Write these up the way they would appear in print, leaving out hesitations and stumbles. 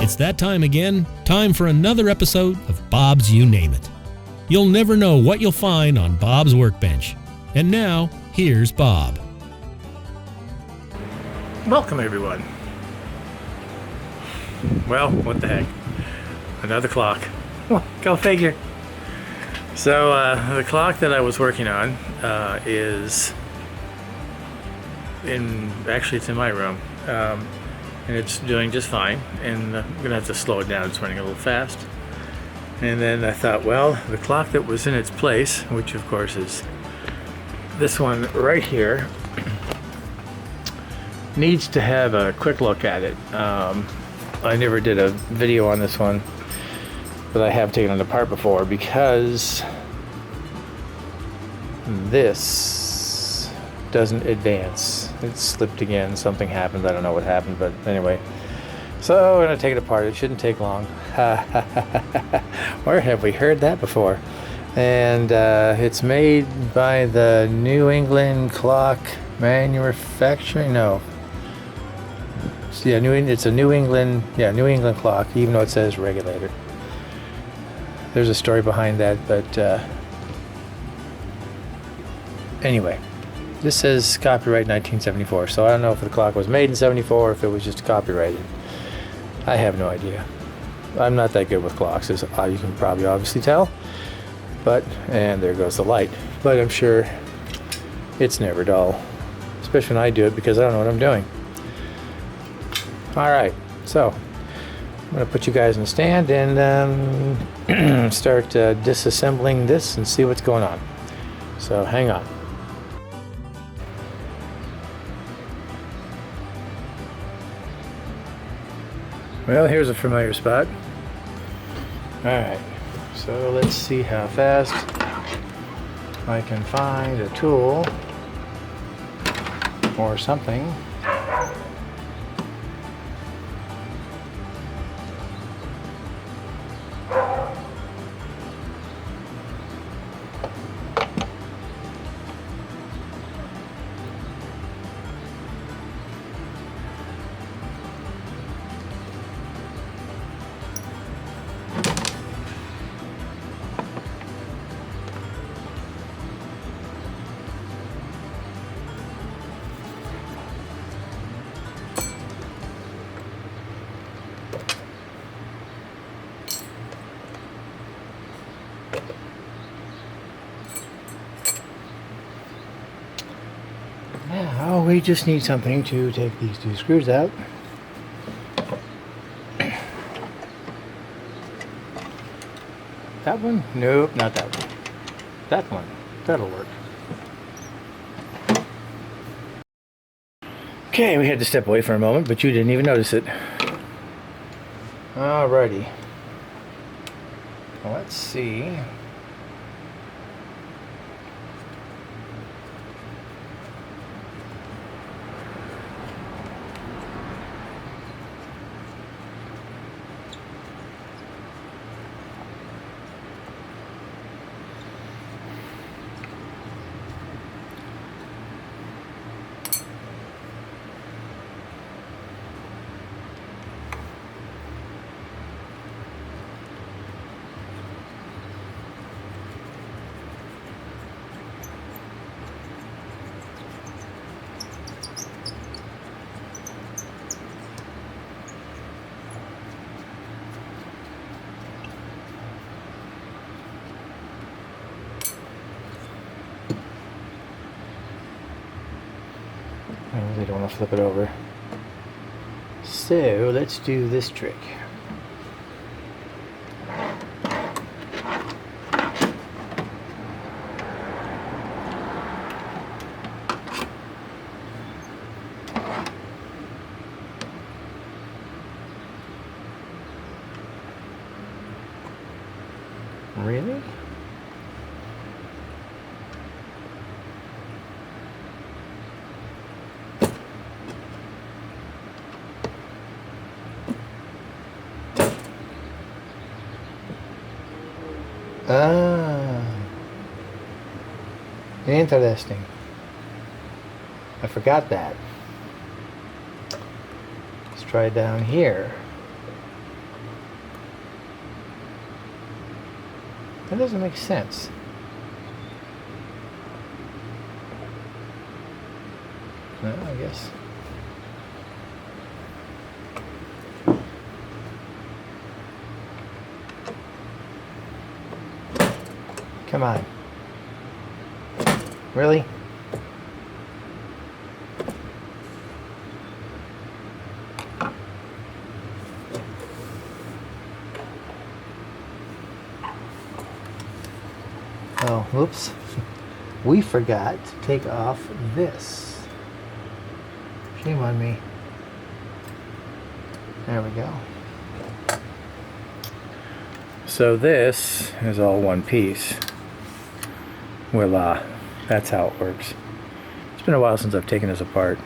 It's that time again, time for another episode of Bob's You Name It. You'll never know what you'll find on Bob's workbench. And now, here's Bob. Welcome, everyone. Well, what the heck? Another clock. Go figure. So, the clock that I was working on is it's in my room. And it's doing just fine. And I'm going to have to slow it down. It's running a little fast. And then I thought, well, the clock that was in its place, which of course is this one right here, needs to have a quick look at it. I never did a video on this one, but I have taken it apart before because this doesn't advance. It slipped again. Something happened. I don't know what happened, but anyway. So we're going to take it apart. It shouldn't take long. Where have we heard that before? And it's made by the New England Clock Manufacturing. No. Yeah, it's a New England clock, even though it says regulator. There's a story behind that, but anyway. This says copyright 1974, so I don't know if the clock was made in 74 or if it was just copyrighted. I have no idea. I'm not that good with clocks, as you can probably obviously tell. And there goes the light. But I'm sure it's never dull, especially when I do it because I don't know what I'm doing. Alright, so I'm going to put you guys in the stand and start disassembling this and see what's going on. So hang on. Well, here's a familiar spot. Alright, so let's see how fast I can find a tool or something. Now we just need something to take these two screws out. That one? Nope, not that one. That one. That'll work. Okay, we had to step away for a moment, but you didn't even notice it. Alrighty. Let's see. I really don't want to flip it over. So let's do this trick. Really? Ah, interesting. I forgot that. Let's try down here. That doesn't make sense. No, I guess. Come on. Really? Oh, whoops. We forgot to take off this. Shame on me. There we go. So this is all one piece. Voila. That's how it works. It's been a while since I've taken this apart.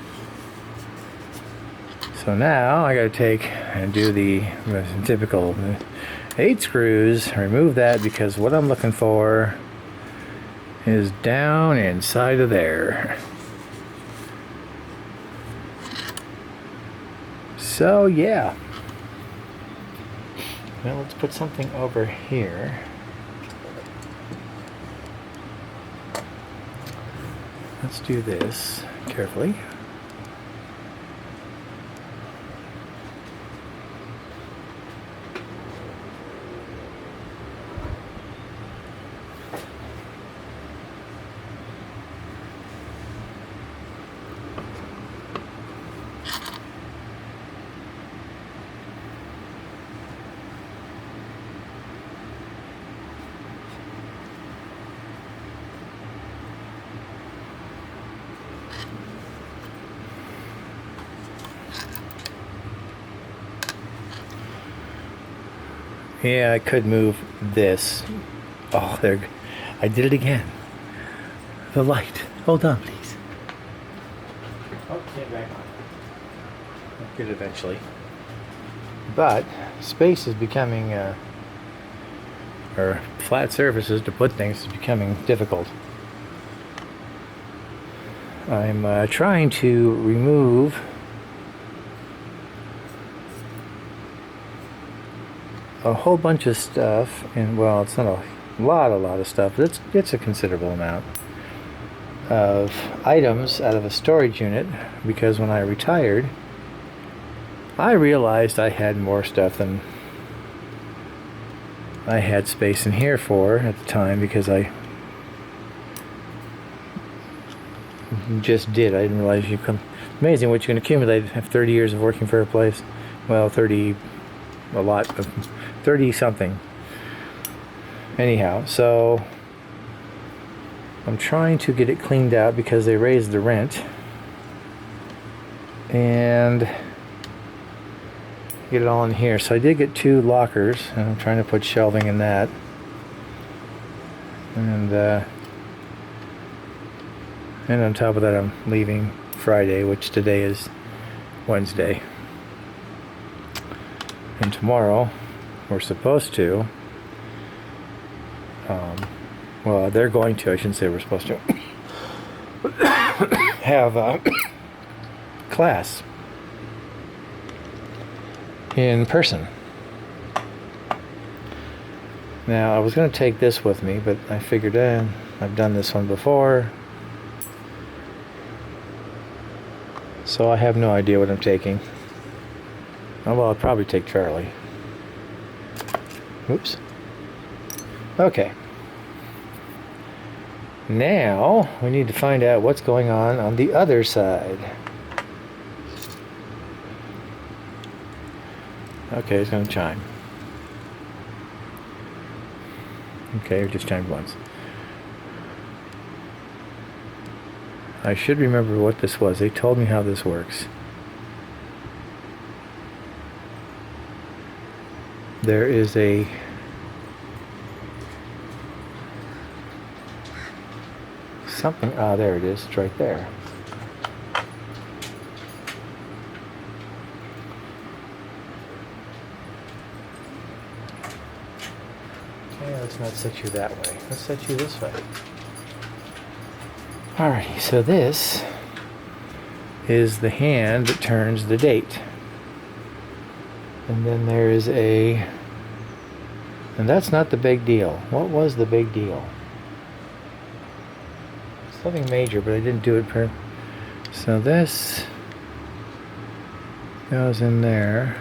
So now I gotta take and do the typical 8 screws, remove that because what I'm looking for is down inside of there. So yeah. Well, let's put something over here. Let's do this carefully. Yeah, I could move this. Oh, there. I did it again. The light. Hold on, please. Oh, get back on. I'll get it eventually. But space is becoming, or flat surfaces to put things is becoming difficult. I'm trying to remove a whole bunch of stuff, and well, it's not a lot of stuff, but it's a considerable amount of items out of a storage unit, because when I retired I realized I had more stuff than I had space in here for at the time, because I just did. I didn't realize you can. Amazing what you can accumulate after 30 years of working for a place. Well, 30 something. Anyhow, so I'm trying to get it cleaned out because they raised the rent, and get it all in here. So I did get 2 lockers, and I'm trying to put shelving in that, and on top of that I'm leaving Friday, which today is Wednesday, and tomorrow we're supposed to well, they're going to, I shouldn't say we're supposed to have a class in person. Now I was going to take this with me, but I figured I've done this one before, so I have no idea what I'm taking. Oh, well, I'll probably take Charlie. Oops. Okay. Now we need to find out what's going on the other side. Okay, it's going to chime. Okay, it just chimed once. I should remember what this was. They told me how this works. There is a something. Ah, there it is. It's right there. Okay, let's not set you that way. Let's set you this way. Alrighty, so this is the hand that turns the date. And then there is a And that's not the big deal. What was the big deal? It's nothing major, but I didn't do it per... So this goes in there.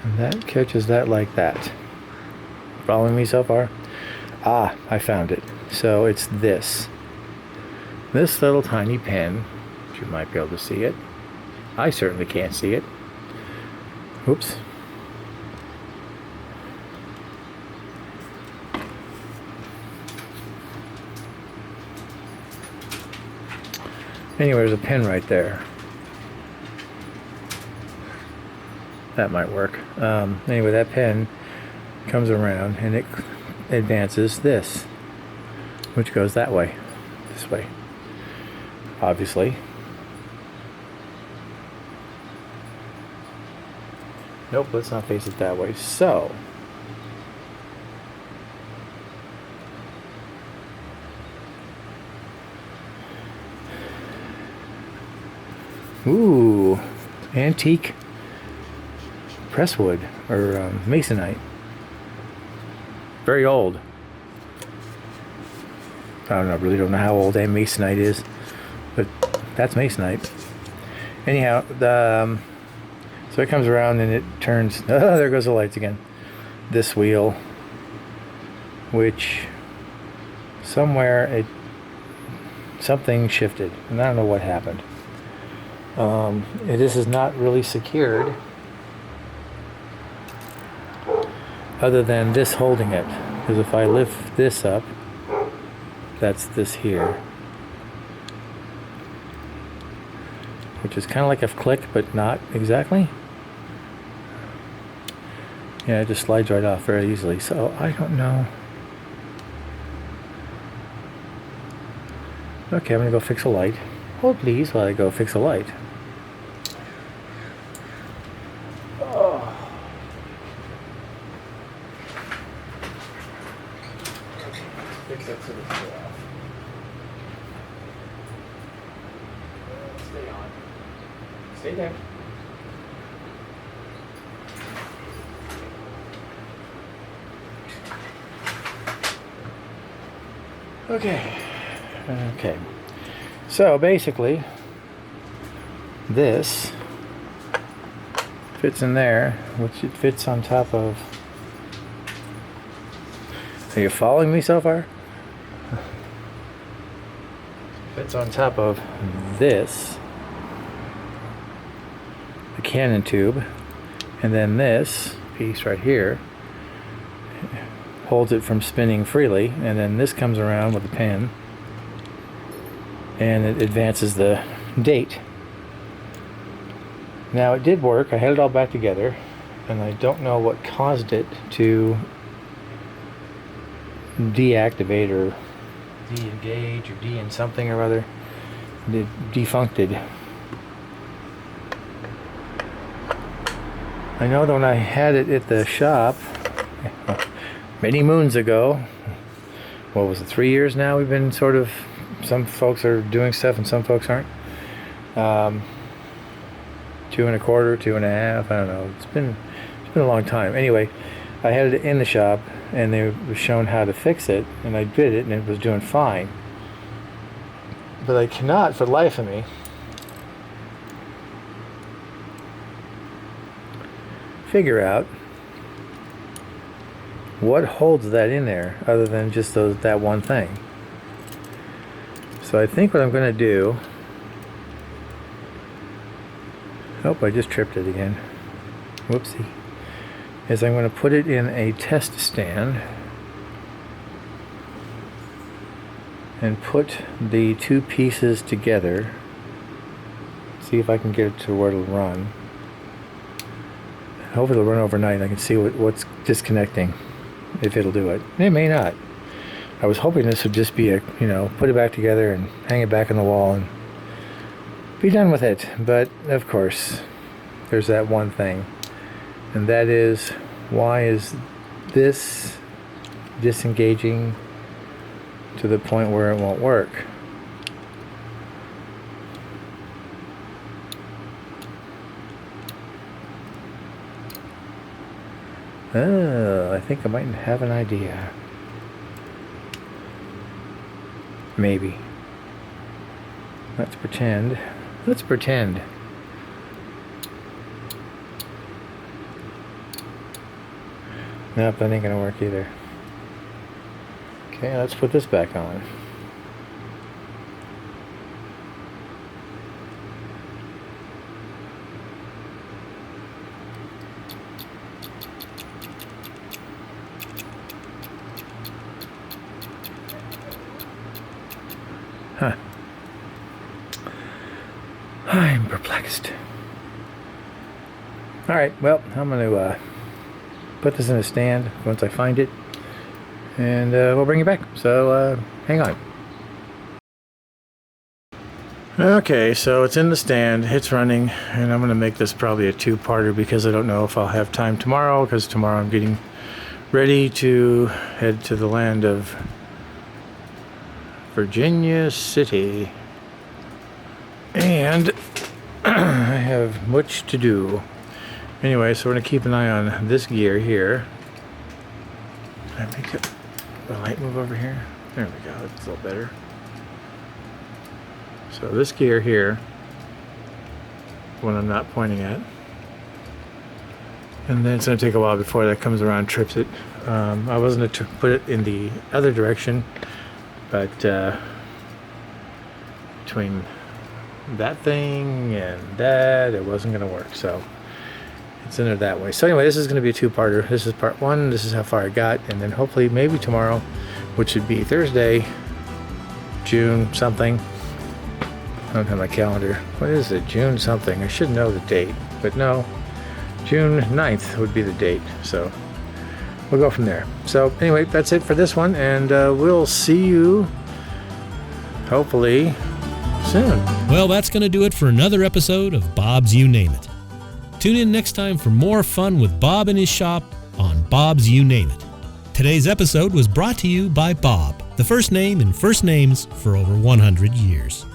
And that catches that like that. Following me so far? Ah, I found it. So it's this. This little tiny pin. You might be able to see it. I certainly can't see it. Oops. Anyway, there's a pin right there. That might work. Anyway, that pin comes around and it advances this, which goes that way, this way, obviously. Nope, let's not face it that way. So, ooh, antique presswood or masonite. Very old. I don't know, really don't know how old masonite is, but that's masonite. Anyhow, so it comes around and it turns. Oh, there goes the lights again. This wheel, which somewhere something shifted, and I don't know what happened. This is not really secured, other than this holding it. Because if I lift this up, that's this here, which is kind of like a click, but not exactly. Yeah, it just slides right off very easily. So I don't know. Okay, I'm gonna go fix a light. Hold please while I go fix a light. Oh. Fix that so it's off. Stay on. Stay there. Okay. So basically, this fits in there, which it fits on top of. Are you following me so far? Fits on top of this, the Cannon tube, and then this piece right here holds it from spinning freely, and then this comes around with a pin and it advances the date. Now it did work. I had it all back together, and I don't know what caused it to deactivate or de-engage or de-in something or other. It defuncted. I know that when I had it at the shop many moons ago, what was it, 3 years now, we've been sort of, some folks are doing stuff and some folks aren't. 2 1/4, 2 1/2, I don't know. It's been a long time. Anyway, I had it in the shop and they were shown how to fix it, and I did it and it was doing fine. But I cannot for the life of me figure out what holds that in there other than just that one thing. So I think what I'm going to do, oh, I just tripped it again, whoopsie, is I'm going to put it in a test stand and put the two pieces together, see if I can get it to where it'll run. Hopefully it'll run overnight and I can see what's disconnecting, if it'll do it. It may not. I was hoping this would just be put it back together and hang it back on the wall and be done with it. But of course, there's that one thing, and that is, why is this disengaging to the point where it won't work? Oh, I think I might have an idea. Maybe. Let's pretend. Nope, that ain't gonna work either. Okay, let's put this back on. Huh. I'm perplexed. Alright, well, I'm going to put this in a stand once I find it, and we'll bring it back. So, hang on. Okay, so it's in the stand, it's running, and I'm going to make this probably a two-parter because I don't know if I'll have time tomorrow, because tomorrow I'm getting ready to head to the land of Virginia City, and I have much to do. Anyway, so we're going to keep an eye on this gear here. Can I make the light move over here? There we go, that's a little better. So this gear here, when I'm not pointing at, and then it's going to take a while before that comes around, trips it. I wasn't going to put it in the other direction, but between that thing and that, it wasn't going to work, so it's in there that way. So anyway, this is going to be a two-parter. This is part one. This is how far I got, and then hopefully maybe tomorrow, which would be Thursday, June something. I don't have my calendar. What is it? June something. I should know the date, but no. June 9th would be the date, so we'll go from there. So anyway, that's it for this one, and we'll see you hopefully soon. Well, that's going to do it for another episode of Bob's You Name It. Tune in next time for more fun with Bob and his shop on Bob's You Name It. Today's episode was brought to you by Bob, the first name in first names for over 100 years.